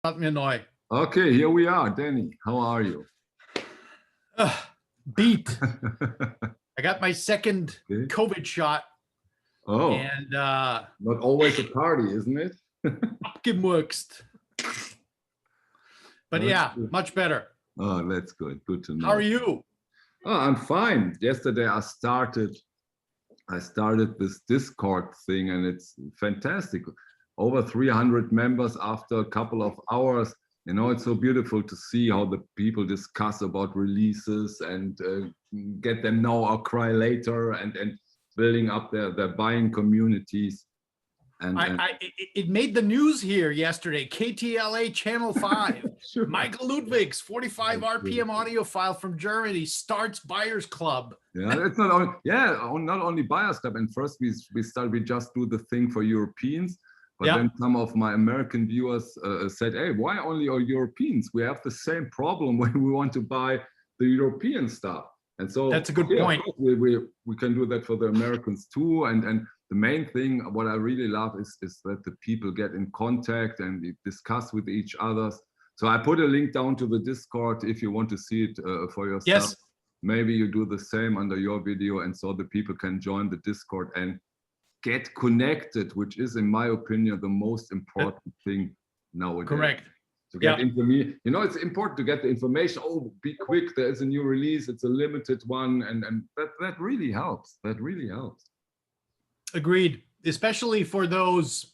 Mir neu. Okay, here we are. Danny, how are you? Beat. I got my second COVID shot. Oh, and not always a party, isn't it? abgemurkst. But yeah, much better. Oh, that's good. Good to know. How are you? Oh, I'm fine. Yesterday I started this Discord thing, and it's fantastic. Over 300 members after a couple of hours. You know, it's so beautiful to see how the people discuss about releases and get them now or cry later, and building up their buying communities. And it made the news here yesterday. KTLA Channel 5. Sure. Michael Ludwig's 45 RPM audiophile from Germany starts Buyers Club. Yeah, it's not only not only Buyers Club. And first we just do the thing for Europeans. But then some of my American viewers said, hey, why only all Europeans? We have the same problem when we want to buy the European stuff. And so that's a good point. We can do that for the Americans too. And the main thing, what I really love is that the people get in contact and discuss with each other. So I put a link down to the Discord if you want to see it for yourself. Yes. Maybe you do the same under your video, and so the people can join the Discord and get connected, which is, in my opinion, the most important thing nowadays. Correct. To get into me, you know, it's important to get the information. Oh, be quick! There is a new release. It's a limited one, and that really helps. That really helps. Agreed. Especially for those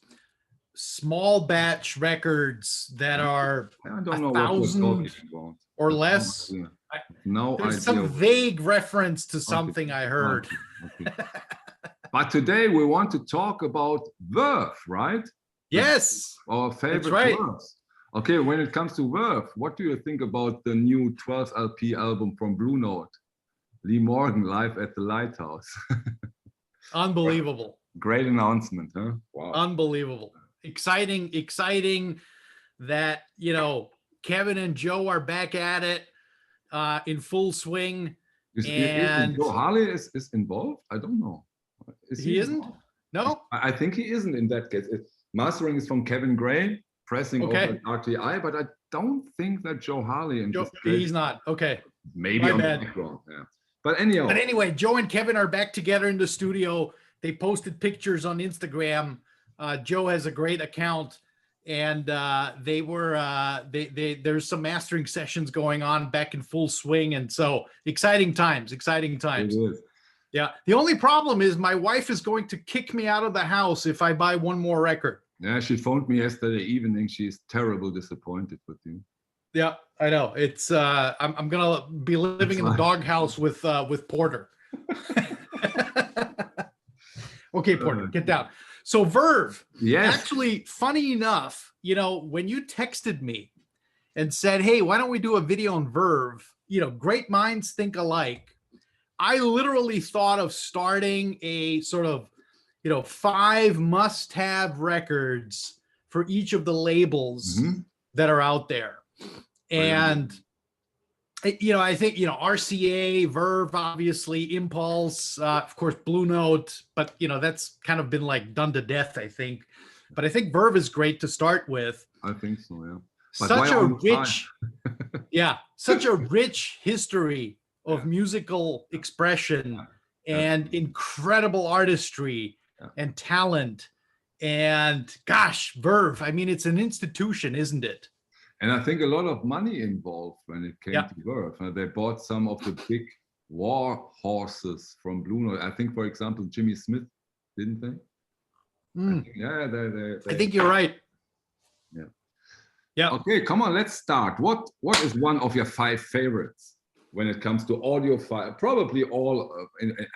small batch records that are I don't know 1,000 or less. No There's idea. some vague reference to something I heard. Okay. But today we want to talk about Verve, right? Yes. Our favorite That's right. Verves. Okay, when it comes to Verve, what do you think about the new 12 LP album from Blue Note? Lee Morgan live at the Lighthouse. Unbelievable. Great announcement, huh? Wow. Unbelievable. Exciting that, you know, Kevin and Joe are back at it in full swing. And Joe Harley is involved? I don't know. He isn't? No? I think he isn't in that case. Mastering is from Kevin Gray, pressing over at RTI, but I don't think that Joe Harley he's not. Okay. Maybe on the background. Yeah. But anyhow. But anyway, Joe and Kevin are back together in the studio. They posted pictures on Instagram. Joe has a great account, and there's some mastering sessions going on back in full swing, and so exciting times. It is. Yeah. The only problem is my wife is going to kick me out of the house if I buy one more record. Yeah, she phoned me yesterday evening. She's terribly disappointed with you. Yeah, I know. It's I'm gonna be living in the doghouse with Porter. Okay, Porter, get down. So Verve. Yes. Actually, funny enough, you know, when you texted me and said, "Hey, why don't we do a video on Verve?" You know, great minds think alike. I literally thought of starting a sort of, you know, 5 must-have records for each of the labels that are out there. And, you know, I think, you know, RCA, Verve, obviously, Impulse, of course, Blue Note, but, you know, that's kind of been like done to death, I think. But I think Verve is great to start with. I think so, yeah. But such a rich, such a rich history of musical expression and incredible artistry and talent. And gosh, Verve, I mean, it's an institution, isn't it? And I think a lot of money involved when it came to Verve. They bought some of the big war horses from Blue Note. I think, for example, Jimmy Smith, didn't they? I think you're right. Yeah. Okay, come on, let's start. What is one of your 5 favorites when it comes to audiophile? Probably all,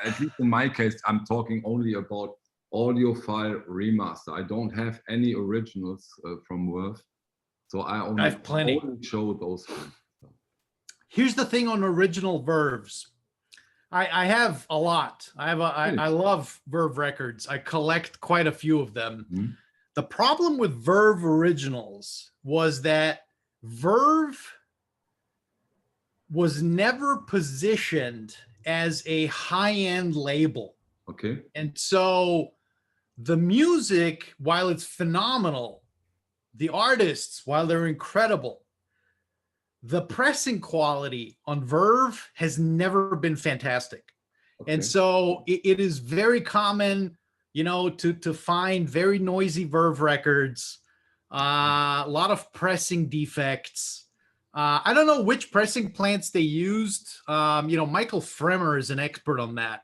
at least in my case, I'm talking only about audiophile remaster. I don't have any originals from Verve, so I only show those ones. Here's the thing on original Verves. I have a lot. I love Verve records. I collect quite a few of them. The problem with Verve originals was that Verve was never positioned as a high-end label. Okay. And so the music, while it's phenomenal, the artists, while they're incredible, the pressing quality on Verve has never been fantastic. Okay. And so it is very common, you know, to find very noisy Verve records, a lot of pressing defects. I don't know which pressing plants they used. You know, Michael Fremer is an expert on that.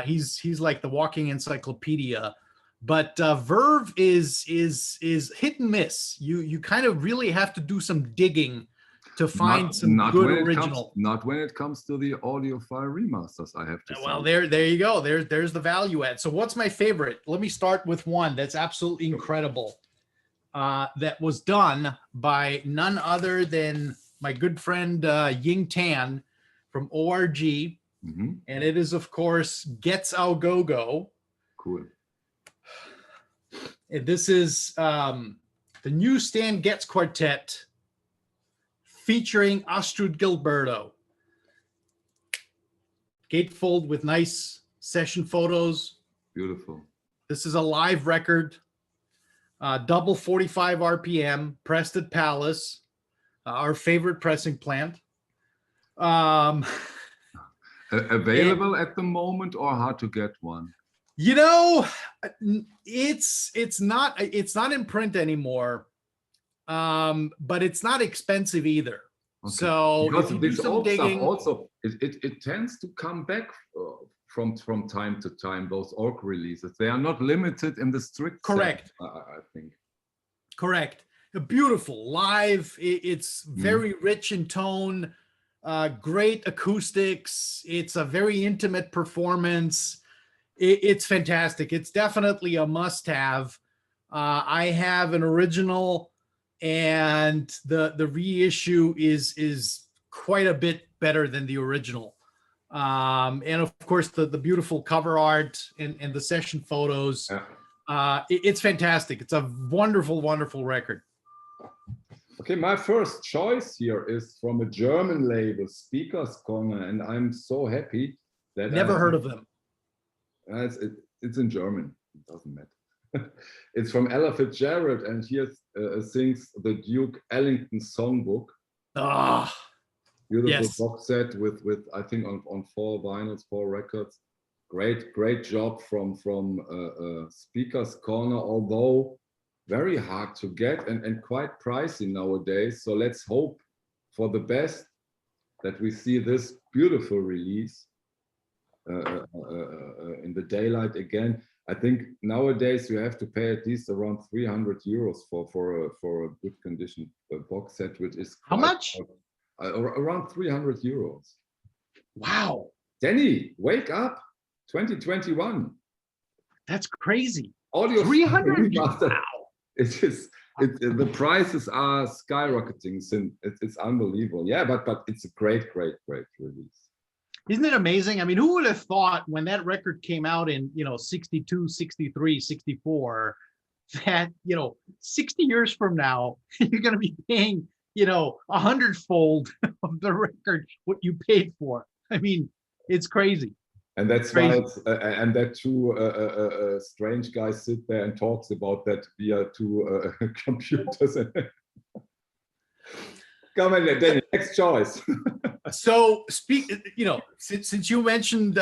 He's like the walking encyclopedia. But Verve is hit and miss. You kind of really have to do some digging to find some good original. Not when it comes to the audiophile remasters, I have to say. Well, there you go. There's the value add. So what's my favorite? Let me start with one that's absolutely incredible. That was done by none other than my good friend Ying Tan from ORG. And it is, of course, Getz Au Go Go. Cool. And this is the new Stan Getz Quartet featuring Astrud Gilberto. Gatefold with nice session photos. Beautiful. This is a live record, double 45 RPM, pressed at Palace, our favorite pressing plant. Available at the moment or hard to get one? You know, it's not in print anymore, but it's not expensive either. Okay. So because if you do some old digging, stuff also it tends to come back from time to time. Those org releases, they are not limited in the strict correct set, I think. Correct. Beautiful live. It's very rich in tone, great acoustics. It's a very intimate performance. It's fantastic. It's definitely a must-have. I have an original, and the reissue is quite a bit better than the original. And of course, the beautiful cover art and the session photos. Yeah. It's fantastic. It's a wonderful, wonderful record. Okay, my first choice here is from a German label, Speaker's Corner, and I'm so happy that never heard of them. It's in German. It doesn't matter. It's from Ella Fitzgerald, and here sings the Duke Ellington Songbook. Ah, beautiful yes. Box set with I think on 4 vinyls, 4 records. Great job from Speaker's Corner, although very hard to get and quite pricey nowadays. So let's hope for the best that we see this beautiful release in the daylight again. I think nowadays you have to pay at least around 300 euros for a good condition box set, which is how much? Around 300 euros. Wow. Danny, wake up! 2021. That's crazy. Audio 300. Wow. The prices are skyrocketing. It's unbelievable. Yeah, but it's a great release. Isn't it amazing? I mean, who would have thought when that record came out in, 62, 63, 64, that, 60 years from now, you're going to be paying, 100-fold of the record, what you paid for. I mean, it's crazy. And that's why and that two strange guys sit there and talks about that via 2 computers. Come on, Danny, next choice. So since you mentioned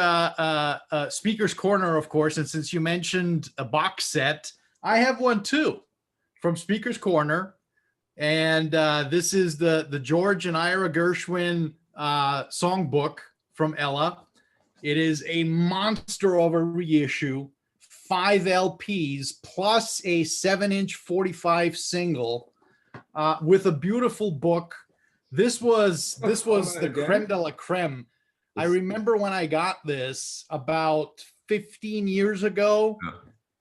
Speaker's Corner, of course, and since you mentioned a box set, I have one too from Speaker's Corner. And this is the George and Ira Gershwin songbook from Ella. It is a monster of a reissue, 5 LPs plus a 7-inch 45 single with a beautiful book. This was the creme de la creme. I remember when I got this about 15 years ago.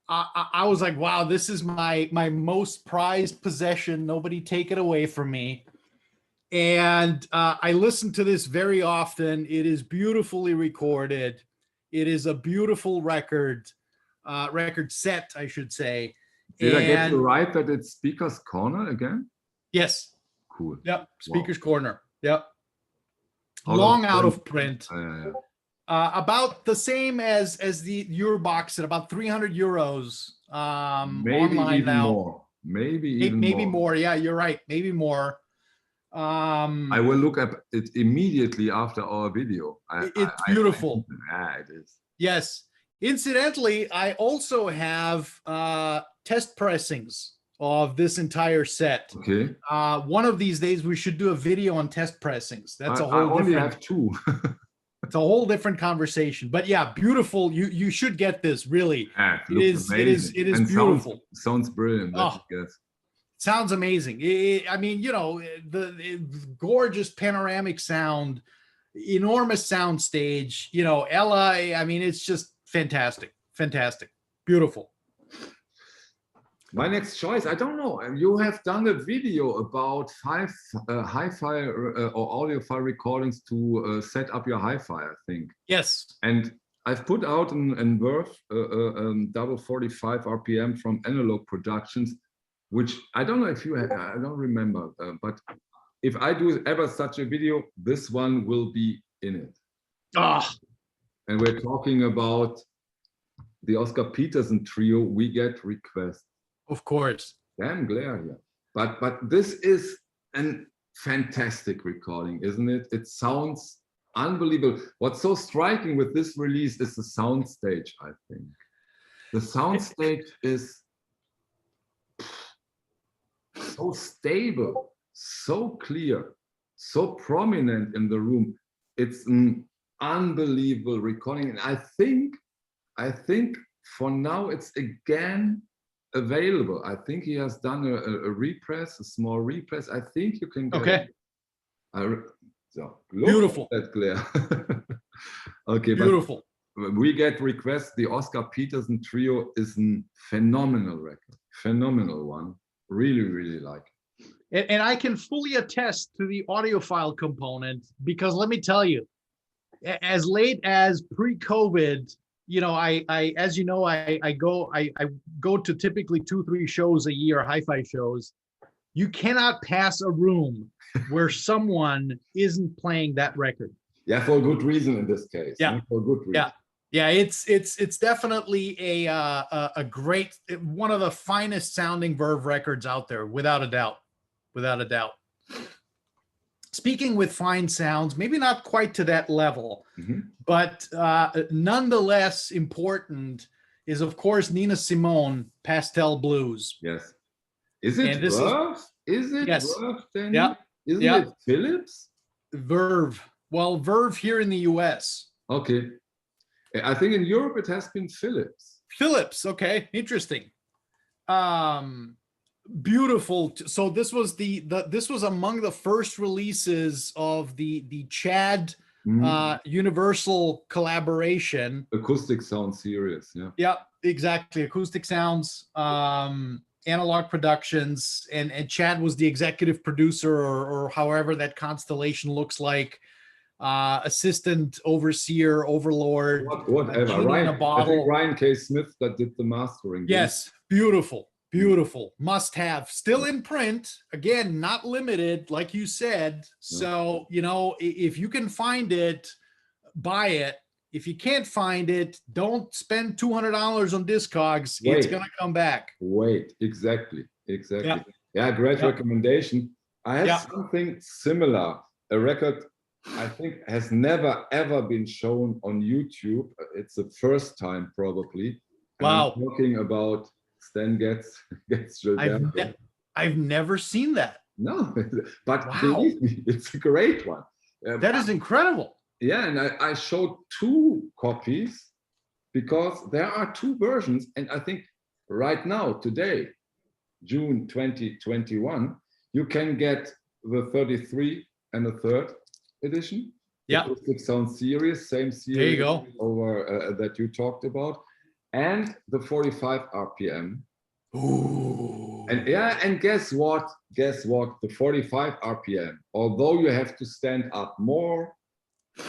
I was like, wow, this is my most prized possession. Nobody take it away from me. And I listen to this very often. It is beautifully recorded. It is a beautiful record set, I should say. Did I get it right that it's Speaker's Corner again? Yes. Cool. Yep. Speaker's Corner. Yep. Long out of print. About the same as your box set, about 300 euros. Maybe online even now. more. maybe even maybe more. Yeah, you're right. Maybe more. I will look at it immediately after our video. It's beautiful. It is. Yes. Incidentally, I also have test pressings of this entire set. Okay. One of these days we should do a video on test pressings. That's a whole I only different, have 2. it's a whole different conversation. But yeah, beautiful. You should get this, really. It is And beautiful. Sounds brilliant. Oh, sounds amazing. I mean, you know, the gorgeous panoramic sound, enormous sound stage, you know, Ella, I mean, it's just fantastic. Fantastic. Beautiful. My next choice, I don't know. You have done a video about 5 hi-fi or audiophile recordings to set up your hi-fi, I think. Yes. And I've put out in Verve double 45 RPM from Analog Productions, which I don't know if you have, I don't remember, but if I do ever such a video, this one will be in it. Ah. And we're talking about the Oscar Peterson trio, We Get Requests. Of course. Damn glare here. But this is a fantastic recording, isn't it? It sounds unbelievable. What's so striking with this release is the sound stage, I think. The sound stage is so stable, so clear, so prominent in the room. It's an unbelievable recording. And I think for now it's again available. I think he has done a repress, a small repress. I think you can get it. So beautiful. That glare. Okay, beautiful. But We Get Requests. The Oscar Peterson trio is a phenomenal record, phenomenal one. Really, really like it. And I can fully attest to the audiophile component, because let me tell you, as late as pre-COVID, you know, as you know, I go to typically 2-3 shows a year, hi-fi shows. You cannot pass a room where someone isn't playing that record. Yeah, for a good reason in this case. Yeah, for a good reason. Yeah. It's definitely a great, one of the finest sounding Verve records out there, without a doubt, without a doubt. Speaking with fine sounds, maybe not quite to that level, but nonetheless important is, of course, Nina Simone, Pastel Blues. Yes. Is it Verve? Is it Verve then? Yeah. Isn't it Philips? Verve. Well, Verve here in the US. Okay. I think in Europe it has been Philips. Philips, okay, interesting. Beautiful. So this was this was among the first releases of the Chad Universal collaboration. Acoustic Sound series, yeah. Yeah, exactly. Acoustic Sounds, Analog Productions, and Chad was the executive producer, or however that constellation looks like. Assistant, overseer, overlord, whatever. Ryan, I think Ryan K. Smith that did the mastering. Yes, beautiful. Beautiful, must have, still in print, again, not limited, like you said. So, you know, if you can find it, buy it. If you can't find it, don't spend $200 on Discogs. It's gonna come back. Wait, exactly. Yeah, great recommendation. I have something similar, a record I think has never ever been shown on YouTube. It's the first time probably. Wow. I'm talking about Stan Getz. I've never seen that. No, but believe me, it's a great one. That is incredible. Yeah, and I showed 2 copies because there are 2 versions. And I think right now, today, June 2021, you can get the 33 and the 3rd edition. Yeah. Acoustic Sound series, same series. There you go. Over that you talked about. And the 45 RPM. Ooh. And guess what? The 45 RPM, although you have to stand up more,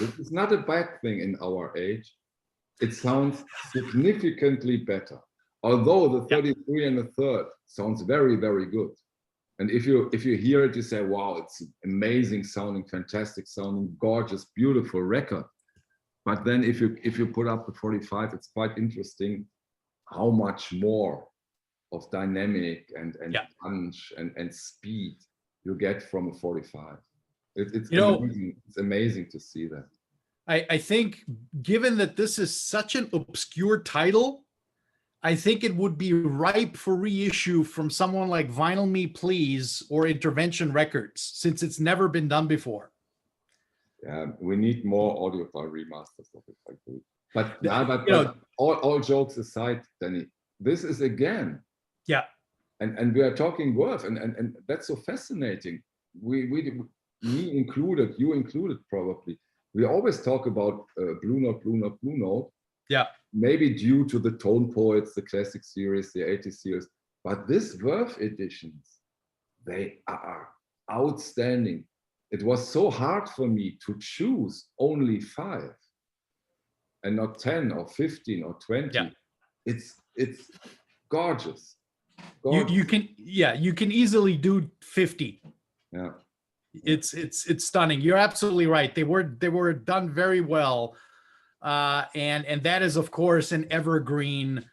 this is not a bad thing in our age. It sounds significantly better. Although the 33 and the 3rd sounds very, very good. And if you hear it, you say, wow, it's amazing sounding, fantastic sounding, gorgeous, beautiful record. But then if you put up the 45, it's quite interesting how much more of dynamic and Yeah. punch and speed you get from a 45. It's You know, amazing. It's amazing to see that. I think given that this is such an obscure title, I think it would be ripe for reissue from someone like Vinyl Me Please or Intervention Records, since it's never been done before. Yeah, we need more audiophile remasters of it, I agree. But all jokes aside, Danny, this is again. Yeah. And we are talking Verve, and that's so fascinating. Me included, you included probably. We always talk about Blue Note, Blue Note, Blue Note. Yeah. Maybe due to the Tone Poets, the classic series, the 80s series. But this Verve editions, they are outstanding. It was so hard for me to choose only 5 and not 10 or 15 or 20. Yeah. It's gorgeous. You can easily do 50. Yeah. It's stunning. You're absolutely right. They were done very well. And that is, of course, an evergreen.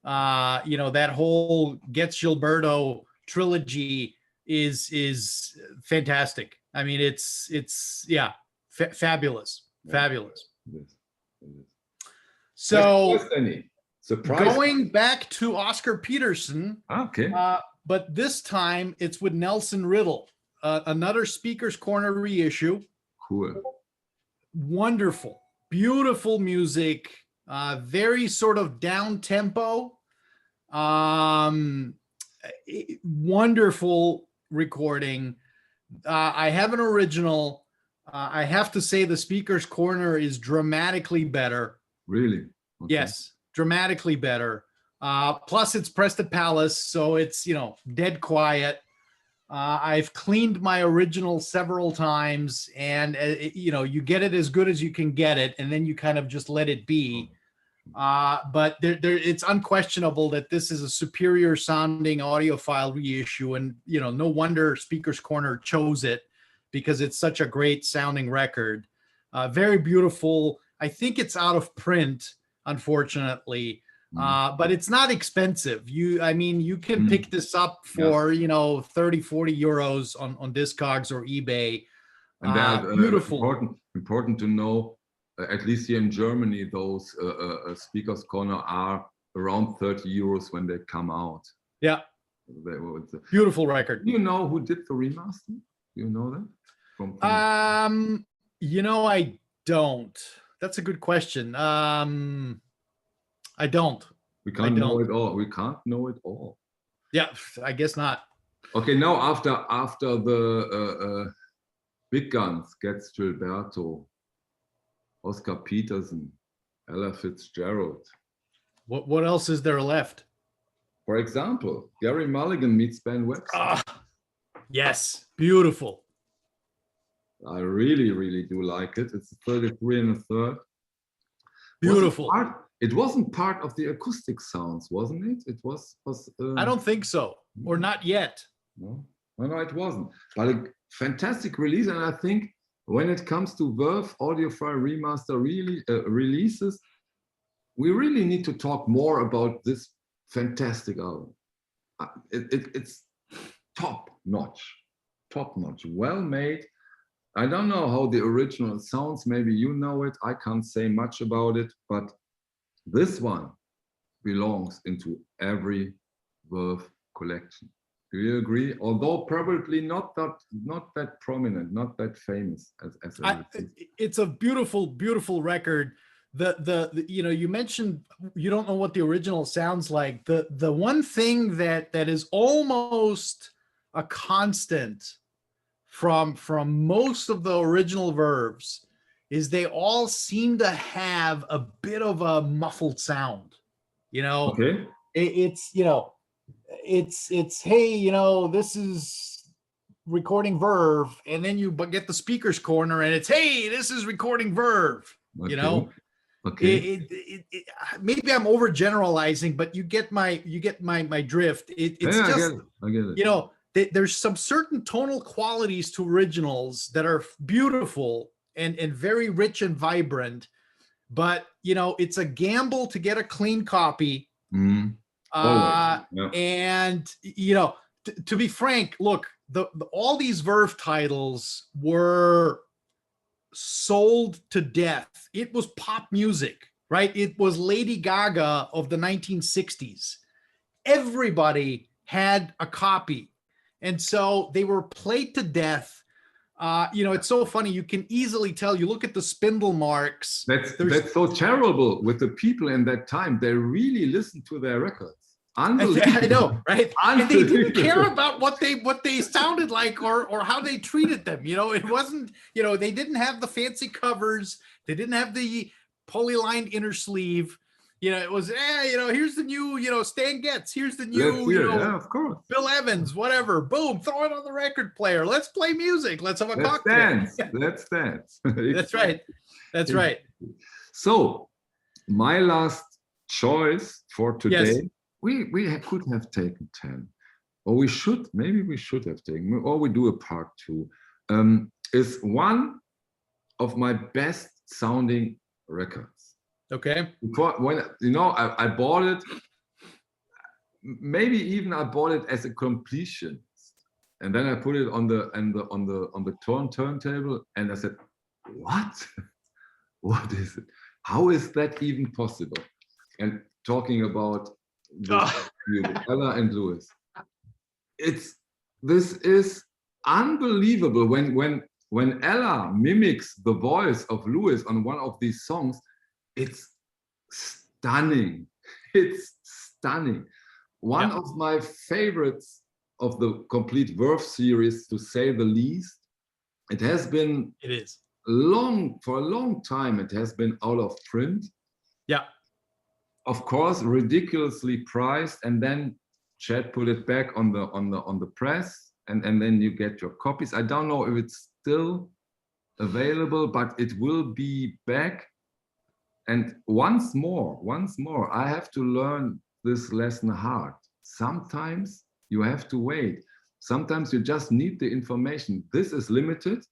That whole Getz Gilberto trilogy is fantastic. I mean, it's fabulous. Fabulous. It is. So surprise. Going back to Oscar Peterson. Okay. But this time it's with Nelson Riddle, another Speaker's Corner reissue. Cool. Wonderful, beautiful music, very sort of down tempo, wonderful recording. I have an original. I have to say the Speaker's Corner is dramatically better. Really? Okay. Yes, dramatically better. Plus it's pressed at Palace, so it's, dead quiet. I've cleaned my original several times, and you get it as good as you can get it, and then you kind of just let it be. But it's unquestionable that this is a superior sounding audiophile reissue, and no wonder Speaker's Corner chose it, because it's such a great sounding record. Very beautiful. I think it's out of print, unfortunately. But it's not expensive. You can pick this up for 30, 40 euros on Discogs or eBay. And beautiful. Important to know, at least here in Germany, those Speaker's Corner are around 30 euros when they come out. Yeah. Beautiful record. Do you know who did the remaster? Do you know that? I don't. That's a good question. I don't. We can't know it all. We can't know it all. Yeah, I guess not. Okay, now after the big guns, Getz Gilberto, Oscar Peterson, Ella Fitzgerald. What else is there left? For example, Gary Mulligan meets Ben Webster. Yes, beautiful. I really, really do like it. It's 33 1/3. Beautiful. It wasn't part of the acoustic sounds, wasn't it? It was. I don't think so, or not yet. No, it wasn't. But a fantastic release, and I think when it comes to Verve Audiophile Remaster releases, we really need to talk more about this fantastic album. It's top notch, well made. I don't know how the original sounds. Maybe you know it. I can't say much about it, but this one belongs into every Verve collection. Do you agree? Although probably not that prominent, not that famous as it's a beautiful, beautiful record. You mentioned you don't know what the original sounds like. The one thing that is almost a constant from most of the original Verves is they all seem to have a bit of a muffled sound. Okay. It's hey, this is recording Verve, and then you get the Speaker's Corner, and it's hey, this is recording Verve. Okay. Okay. Maybe I'm overgeneralizing, but you get my drift. It's I just get it. There's some certain tonal qualities to originals that are beautiful and very rich and vibrant, but it's a gamble to get a clean copy. Yeah. And, you know, to be frank, look, all these Verve titles were sold to death. It was pop music, right? It was Lady Gaga of the 1960s. Everybody had a copy. And so they were played to death. You know, it's so funny. You can easily tell. You look at the spindle marks. That's so terrible with the people in that time. They really listened to their records. Unbelievable. I know, right? And they didn't care about what they sounded like or how they treated them. You know, it wasn't, you know, they didn't have the fancy covers. They didn't have the polylined inner sleeve. You know, it was, you know, here's the new, you know, Stan Getz. Here's the new, you know, yeah, of course. Bill Evans, whatever. Boom, throw it on the record player. Let's play music. Let's have a cocktail. Dance. Let's dance. That's right. That's right. So, my last choice for today. Yes. We could have taken 10, or maybe we should have taken, or we do a part 2, is one of my best sounding records. Okay. When, you know, I bought it, maybe even I bought it as a completion, and then I put it on the turntable, and I said, what? What is it? How is that even possible? And talking about Ella and Lewis. This is unbelievable when Ella mimics the voice of Lewis on one of these songs. It's stunning. It's stunning. One of my favorites of the complete Verve series, to say the least. It has been for a long time. It has been out of print. Yeah. Of course, ridiculously priced, and then Chad put it back on the press, and then you get your copies. I don't know if it's still available, but it will be back. And once more, I have to learn this lesson hard. Sometimes you have to wait. Sometimes you just need the information. This is limited,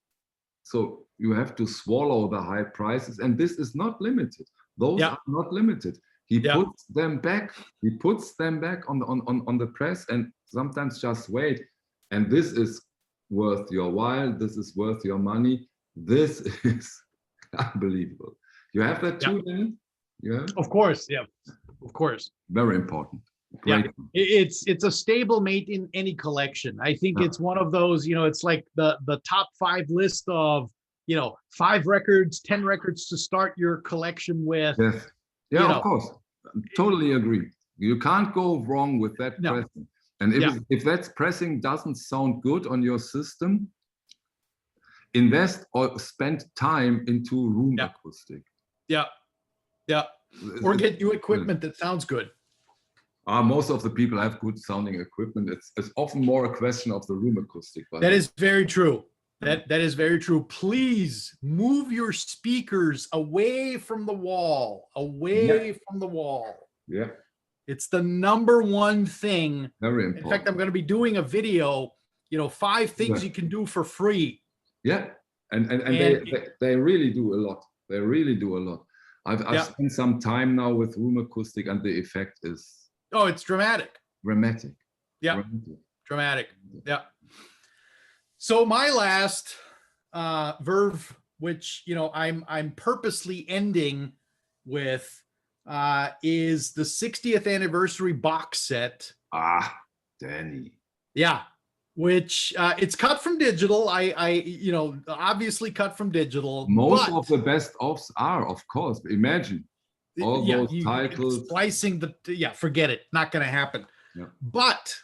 so you have to swallow the high prices, and this is not limited. Those are not limited. He puts them back. He puts them back on the press, and sometimes just wait. And this is worth your while. This is worth your money. This is unbelievable. You have that too, Danny? Yeah. Of course. Yeah. Of course. Very important. Great. Yeah. It's a stable mate in any collection. I think it's one of those. You know, it's like the top 5 list of, you know, 5 records, 10 records to start your collection with. Yes. Yeah, of course. Totally agree. You can't go wrong with that pressing. And if that pressing doesn't sound good on your system, invest or spend time into room acoustic. Yeah. Yeah. Or get you equipment that sounds good. Most of the people have good sounding equipment. It's often more a question of the room acoustic. That is very true. That is very true. Please move your speakers away from the wall. From the wall. Yeah. It's the number one thing. Very important. In fact, I'm going to be doing a video, you know, 5 things you can do for free. Yeah. And they really do a lot. They really do a lot. I've spent some time now with room acoustic, and the effect is... Oh, it's dramatic. Dramatic. Yeah. Dramatic. Yeah. So my last Verve, which, you know, I'm purposely ending with, is the 60th anniversary box set. Danny. Yeah. Which it's cut from digital. I you know, obviously cut from digital. Most of the best offs are, of course. Imagine all those titles. Splicing forget it. Not going to happen. Yeah. But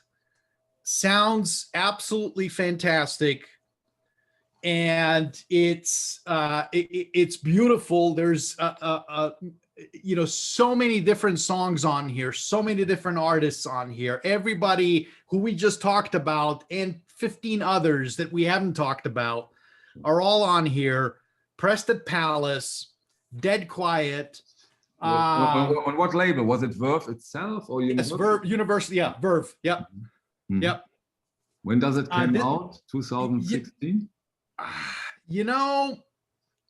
sounds absolutely fantastic, and it's beautiful. There's you know, so many different songs on here, so many different artists on here. Everybody who we just talked about and 15 others that we haven't talked about are all on here. Preston Palace, Dead Quiet. On what label? Was it Verve itself or Universal? Yes, Verve, University. Yeah, Verve. Yep. Mm-hmm. Yep. When does it come out? 2016? You know,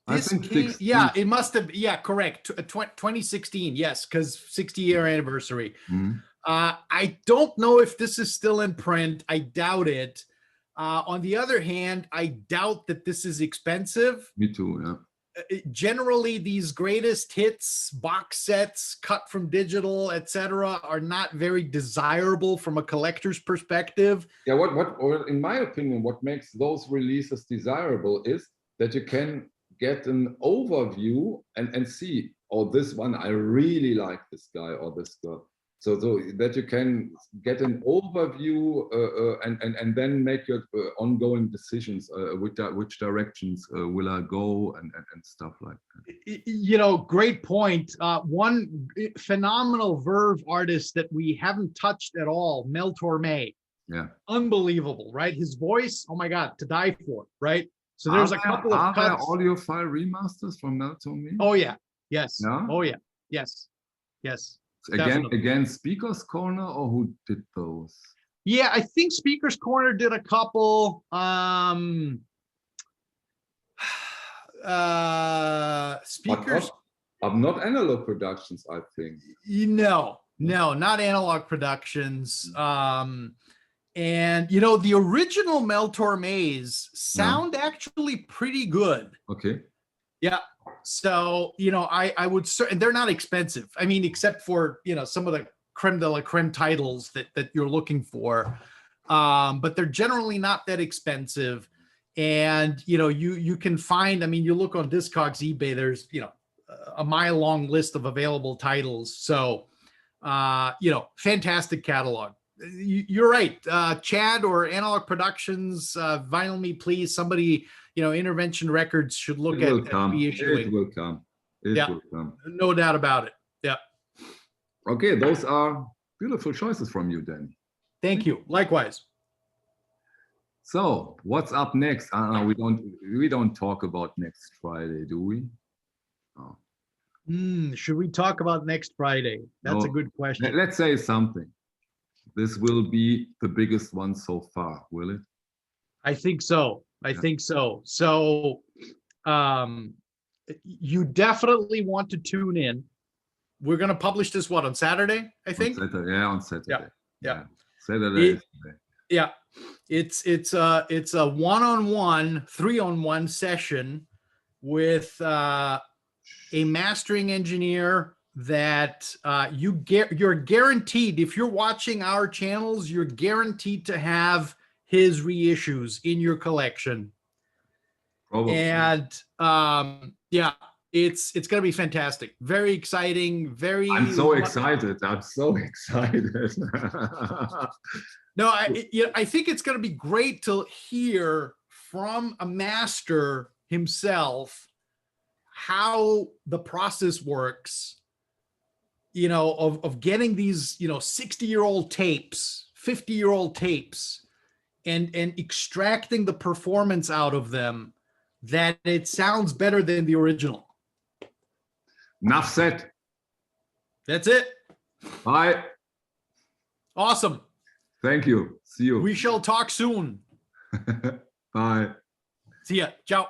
I think 16. Yeah, it must have. Yeah, correct. 2016. Yes, because 60-year anniversary. I don't know if this is still in print. I doubt it. On the other hand, I doubt that this is expensive. Me too, yeah. Generally, these greatest hits box sets cut from digital, etc., are not very desirable from a collector's perspective. Yeah, or in my opinion, what makes those releases desirable is that you can get an overview and see, oh, this one, I really like this guy or this girl. So that you can get an overview and then make your ongoing decisions, which directions will I go and stuff like that. You know, great point. One phenomenal Verve artist that we haven't touched at all, Mel Tormey. Yeah. Unbelievable, right? His voice, oh my God, to die for, right? So there's a couple of cuts. Are there audiophile remasters from Mel Tormey? Oh yeah, yes. Yeah? Oh yeah, yes, yes. Again, Speaker's Corner, or who did those? Yeah, I think Speaker's Corner did a couple. Speakers. Not Analog Productions, I think. No, not Analog Productions. And you know, the original Mel Tormey's sound actually pretty good. Okay. Yeah. So, you know, I would, and they're not expensive. I mean, except for, you know, some of the creme de la creme titles that you're looking for. But they're generally not that expensive. And, you know, you can find, I mean, you look on Discogs, eBay, there's, you know, a mile long list of available titles. So, you know, fantastic catalog. You're right. Chad or Analog Productions, Vinyl Me Please, somebody, you know, Intervention Records should look at reissuing. It will come. It will come. No doubt about it. Yeah. Okay, those are beautiful choices from you, Danny. Thank you. Likewise. So, what's up next? We don't talk about next Friday, do we? Oh. Should we talk about next Friday? That's a good question. Let's say something. This will be the biggest one so far, will it? I think so. I think so. So you definitely want to tune in. We're going to publish this, what, on Saturday, I think? On Saturday, on Saturday. Yeah. Saturday. Yeah. It's a one-on-one, 3-on-1 session with a mastering engineer that you're guaranteed, if you're watching our channels, you're guaranteed to have his reissues in your collection. Probably. And yeah, it's going to be fantastic. Very exciting. I'm so excited. No, I think it's going to be great to hear from a master himself how the process works, you know, of getting these, you know, 60-year-old tapes, 50-year-old tapes, and extracting the performance out of them that it sounds better than the original. Enough said. That's it. Bye. Awesome. Thank you. See you. We shall talk soon. Bye. See ya. Ciao.